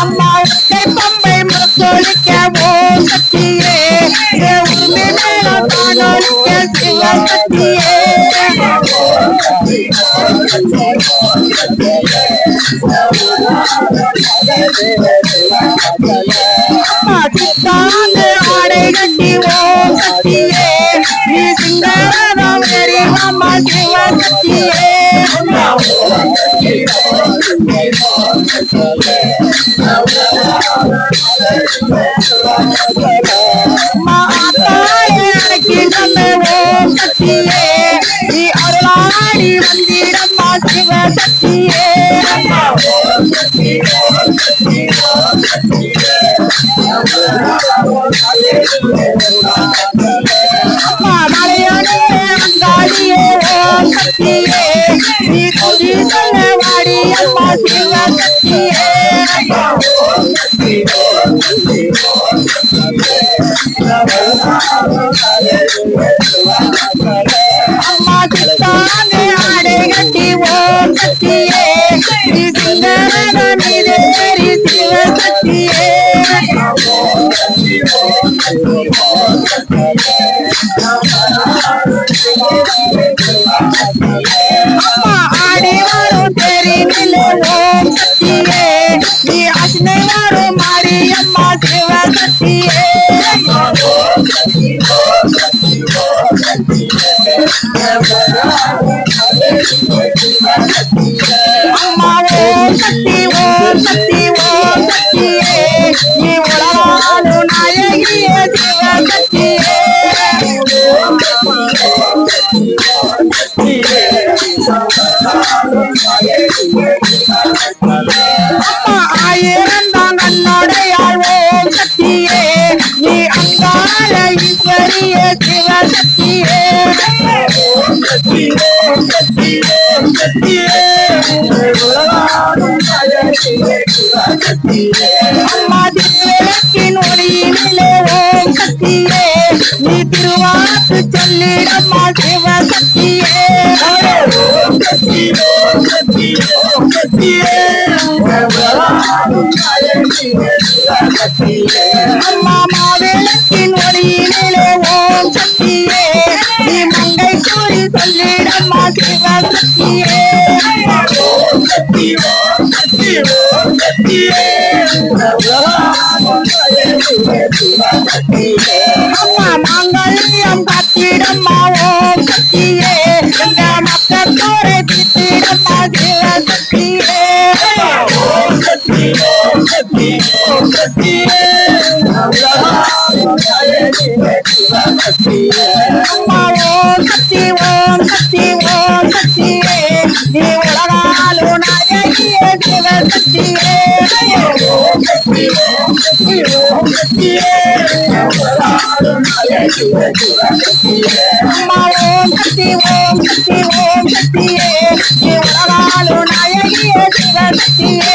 அம்மா பம்பை முத்தொழிக்க ஓம் சக்தியே உரிமை மேலும் தானொழிக்க சிவ சக்தியே ஆடை கட்டி ஓம் சக்தியே நீ சிங்கரம் அம்மா சிவ சக்தியே ஓம் சக்தியே நீ அருளாடி வந்திடம்மா சிவ சக்தியே மலையாளே வந்தாடியே ஓம் சக்தியே நீ துதி சொல்ல வாடி அம்மா சிவ சக்தியே அம்மா சித்தானே ஆடை கட்டி ஓம் சக்தியே நீ சிங்கரன மீது ஏறி சிவ சக்தியே அம்மா ஆடி வரும் தெருவில் ஓம் சக்தியே நீ அசனை வரும் மாறி அம்மா சிவ சக்தியே அம்மா ஓம் சக்தி ஓம் சக்தி ஓம் சக்தியே நீ உலகாலும் நாயகியே சிவ சக்தியே அம்மா ஆயிரம் தான் நன்னடையாள் ஓம் சக்தியே நீ அங்காள ஈஸ்வரியே சிவ சக்தியே அம்மா திருவிளக்கின் ஒளியினிலே ஓம் சக்தியே நீ திருவாக்கு சொல்லிடம்மா சிவ சக்தியே அம்மா மாவிளக்கின் ஒளியினிலே ஓம் சக்தியே நீ மங்கை கூறி சொல்லிடம்மா சிவ சக்தியே அம்மா மாங்கல்யம் காத்திடம்மா ஓம் சக்தியே எங்க மக்களோரை திட்டிடம்மா சிவ சக்தியே அம்மா ஓம் சக்தி ஓம் சக்தி ஓம் சக்தியே நீ உலகாலு நாயகியே சிவ சக்தியே அம்மா ஓம் சக்தி ஓம் சக்தி ஓம் சக்தியே நீ உலகாலு நாயகியே சிவ சக்தியே